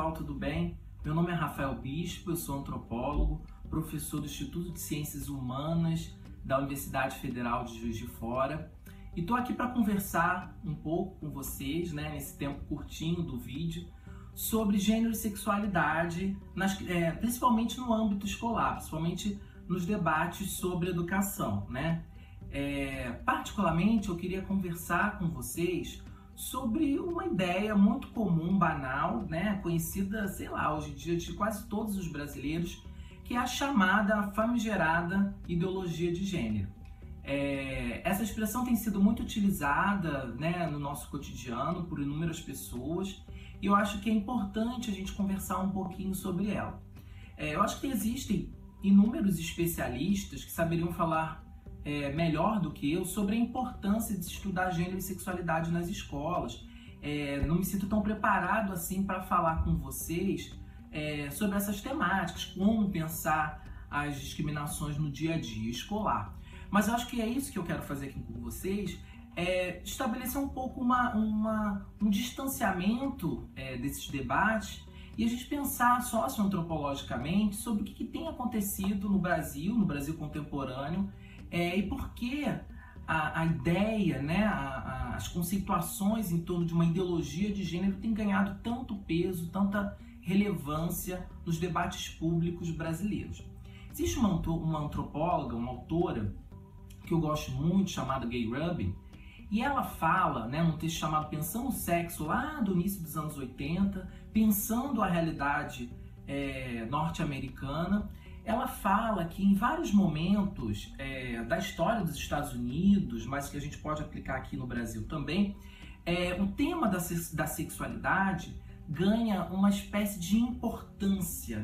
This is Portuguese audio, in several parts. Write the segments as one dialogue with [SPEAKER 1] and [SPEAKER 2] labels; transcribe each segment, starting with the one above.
[SPEAKER 1] pessoal, tudo bem? Meu nome é Rafael Bispo, eu sou antropólogo, professor do Instituto de Ciências Humanas da Universidade Federal de Juiz de Fora e estou aqui para conversar um pouco com vocês, nesse tempo curtinho do vídeo, sobre gênero e sexualidade, principalmente no âmbito escolar, principalmente nos debates sobre educação, Particularmente, eu queria conversar com vocês sobre uma ideia muito comum, banal, conhecida, hoje em dia de quase todos os brasileiros, que é a chamada famigerada ideologia de gênero. Essa expressão tem sido muito utilizada, no nosso cotidiano por inúmeras pessoas, e eu acho que é importante a gente conversar um pouquinho sobre ela. Eu acho que existem inúmeros especialistas que saberiam falar melhor do que eu sobre a importância de estudar gênero e sexualidade nas escolas. Não me sinto tão preparado assim para falar com vocês sobre essas temáticas, como pensar as discriminações no dia a dia escolar. Mas eu acho que é isso que eu quero fazer aqui com vocês, estabelecer um pouco um distanciamento desses debates e a gente pensar socioantropologicamente sobre o que tem acontecido no Brasil contemporâneo, e por que a ideia, as conceituações em torno de uma ideologia de gênero têm ganhado tanto peso, tanta relevância nos debates públicos brasileiros. Existe uma antropóloga, uma autora, que eu gosto muito, chamada Gay Rubin, e ela fala, num texto chamado Pensando o Sexo, lá do início dos anos 80, pensando a realidade norte-americana. Ela fala que em vários momentos da história dos Estados Unidos, mas que a gente pode aplicar aqui no Brasil também, o tema da sexualidade ganha uma espécie de importância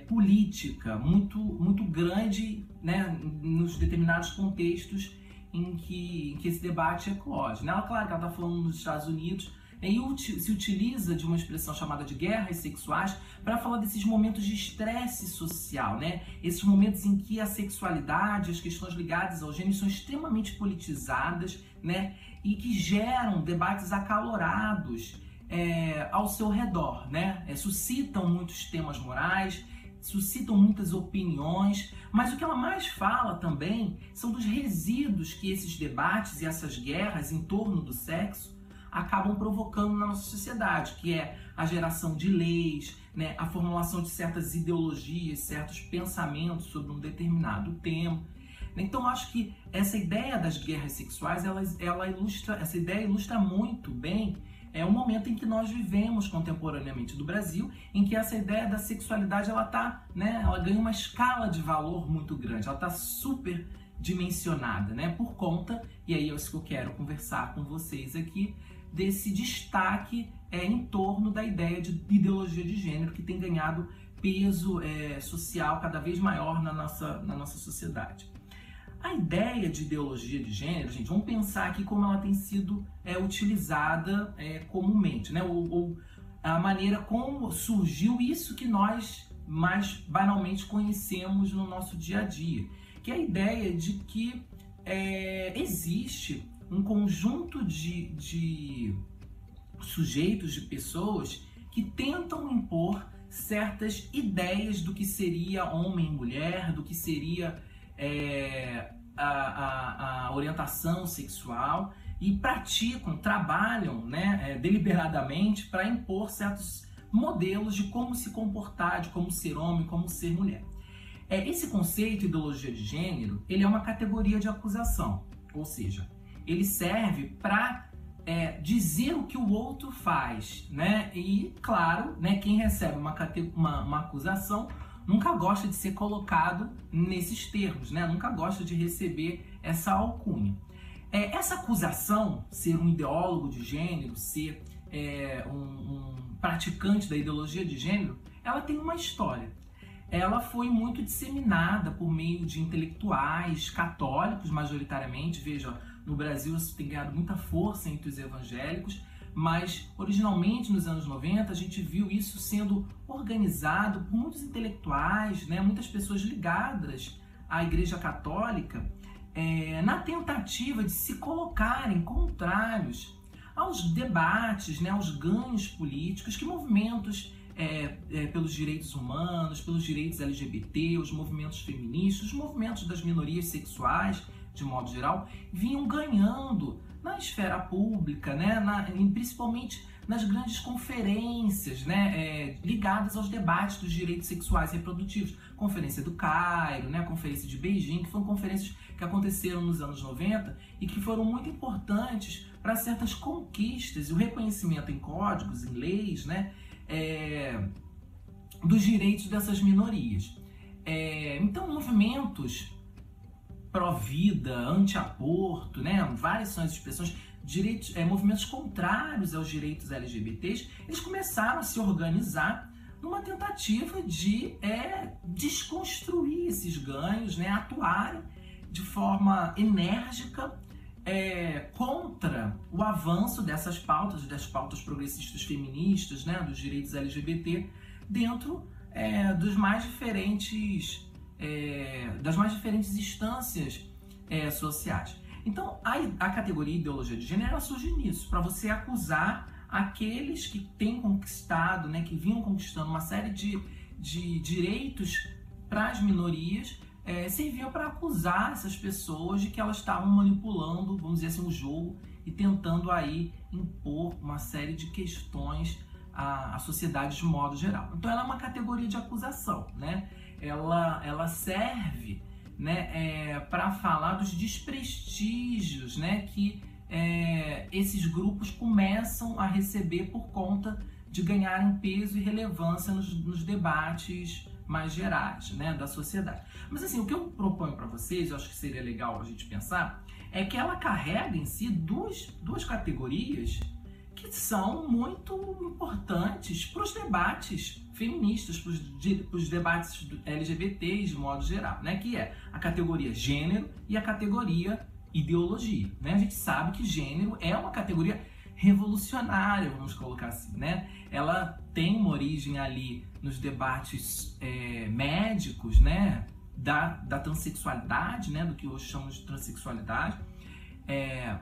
[SPEAKER 1] política muito, muito grande, nos determinados contextos em que esse debate eclode. Claro que ela está falando nos Estados Unidos, e se utiliza de uma expressão chamada de guerras sexuais para falar desses momentos de estresse social, esses momentos em que a sexualidade, as questões ligadas ao gênero são extremamente politizadas, e que geram debates acalorados ao seu redor, suscitam muitos temas morais, suscitam muitas opiniões, mas o que ela mais fala também são dos resíduos que esses debates e essas guerras em torno do sexo acabam provocando na nossa sociedade, que é a geração de leis, a formulação de certas ideologias, certos pensamentos sobre um determinado tema. Então, acho que essa ideia das guerras sexuais, essa ideia ilustra muito bem o momento em que nós vivemos contemporaneamente do Brasil, em que essa ideia da sexualidade ela ganha uma escala de valor muito grande, ela está super dimensionada, por conta, e aí é isso que eu quero conversar com vocês aqui, desse destaque em torno da ideia de ideologia de gênero que tem ganhado peso social cada vez maior na nossa sociedade. A ideia de ideologia de gênero, gente, vamos pensar aqui como ela tem sido utilizada comumente, ou a maneira como surgiu isso que nós mais banalmente conhecemos no nosso dia a dia, que é a ideia de que existe um conjunto de sujeitos, de pessoas que tentam impor certas ideias do que seria homem e mulher, do que seria a orientação sexual, e praticam, trabalham deliberadamente para impor certos modelos de como se comportar, de como ser homem, como ser mulher. Esse conceito, ideologia de gênero, ele é uma categoria de acusação, ou seja, ele serve para dizer o que o outro faz, E, claro, quem recebe uma acusação nunca gosta de ser colocado nesses termos, nunca gosta de receber essa alcunha. Essa acusação, ser um ideólogo de gênero, ser um praticante da ideologia de gênero, ela tem uma história. Ela foi muito disseminada por meio de intelectuais católicos, majoritariamente. Veja, no Brasil isso tem ganhado muita força entre os evangélicos, mas originalmente nos anos 90 a gente viu isso sendo organizado por muitos intelectuais, muitas pessoas ligadas à Igreja Católica, na tentativa de se colocarem contrários aos debates, né, aos ganhos políticos que movimentos pelos direitos humanos, pelos direitos LGBT, os movimentos feministas, os movimentos das minorias sexuais, de modo geral, vinham ganhando na esfera pública, né, principalmente nas grandes conferências, né, ligadas aos debates dos direitos sexuais e reprodutivos. Conferência do Cairo, né, a Conferência de Beijing, que foram conferências que aconteceram nos anos 90 e que foram muito importantes para certas conquistas e o reconhecimento em códigos, em leis, né, dos direitos dessas minorias. Então, movimentos pró-vida, anti-aborto, né, várias são as expressões, movimentos contrários aos direitos LGBTs, eles começaram a se organizar numa tentativa de desconstruir esses ganhos, né, atuarem de forma enérgica contra o avanço dessas pautas, das pautas progressistas feministas, né, dos direitos LGBT, dentro das mais diferentes instâncias sociais. Então, a categoria ideologia de gênero surge nisso, para você acusar aqueles que têm conquistado, né, que vinham conquistando uma série de direitos para as minorias, serviam para acusar essas pessoas de que elas estavam manipulando, vamos dizer assim, o jogo e tentando aí impor uma série de questões à sociedade de modo geral. Então ela é uma categoria de acusação, né? Ela serve, né, para falar dos desprestígios, né, que esses grupos começam a receber por conta de ganharem peso e relevância nos debates mais gerais, né, da sociedade. Mas assim, o que eu proponho para vocês, eu acho que seria legal a gente pensar, é que ela carrega em si duas categorias que são muito importantes para os debates feministas, para os debates LGBTs de modo geral, né, que é a categoria gênero e a categoria ideologia, né? A gente sabe que gênero é uma categoria revolucionária, vamos colocar assim, né? Ela tem uma origem ali nos debates médicos, né? Da transexualidade, né? Do que hoje chamamos de transexualidade,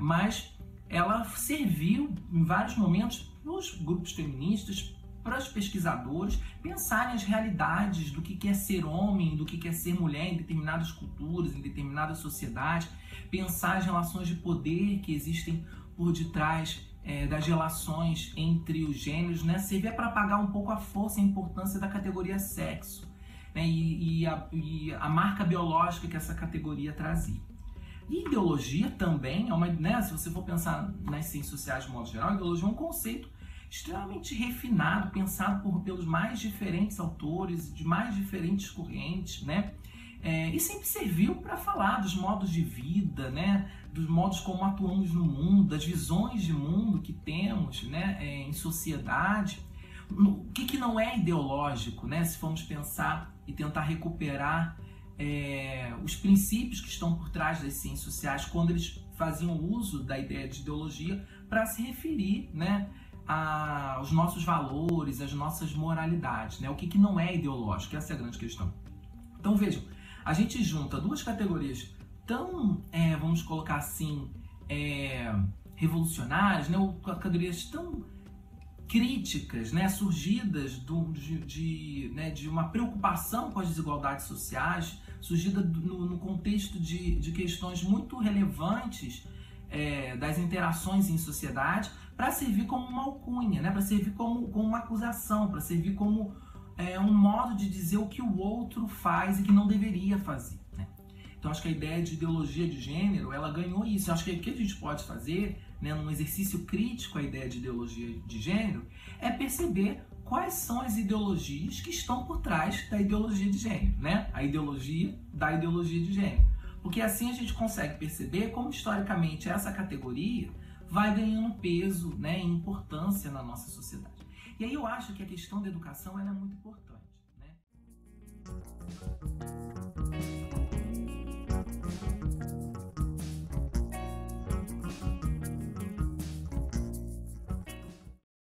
[SPEAKER 1] mas ela serviu em vários momentos para os grupos feministas, para os pesquisadores pensarem as realidades do que é ser homem, do que é ser mulher em determinadas culturas, em determinadas sociedades, pensar as relações de poder que existem por detrás das relações entre os gêneros, né? Servia para apagar um pouco a força e a importância da categoria sexo, né? E a marca biológica que essa categoria trazia. E ideologia também é uma, né, se você for pensar nas ciências sociais de modo geral, a ideologia é um conceito extremamente refinado, pensado pelos mais diferentes autores, de mais diferentes correntes, né? E sempre serviu para falar dos modos de vida, né? Dos modos como atuamos no mundo, das visões de mundo que temos, né? Em sociedade. O que não é ideológico, né? Se formos pensar e tentar recuperar os princípios que estão por trás das ciências sociais, quando eles faziam uso da ideia de ideologia para se referir, né, aos nossos valores, às nossas moralidades, né? O que não é ideológico, essa é a grande questão. Então vejam, a gente junta duas categorias tão, vamos colocar assim, revolucionárias, né? Ou categorias tão críticas, né? Surgidas de uma preocupação com as desigualdades sociais, surgida no contexto de questões muito relevantes das interações em sociedade, para servir como uma alcunha, né? Para servir como uma acusação, para servir como um modo de dizer o que o outro faz e que não deveria fazer, né? Então acho que a ideia de ideologia de gênero, ela ganhou isso. Eu acho que o que a gente pode fazer, né, num exercício crítico à ideia de ideologia de gênero, é perceber quais são as ideologias que estão por trás da ideologia de gênero, né? A ideologia da ideologia de gênero. Porque assim a gente consegue perceber como historicamente essa categoria vai ganhando peso, né, e importância na nossa sociedade. E aí eu acho que a questão da educação ela é muito importante.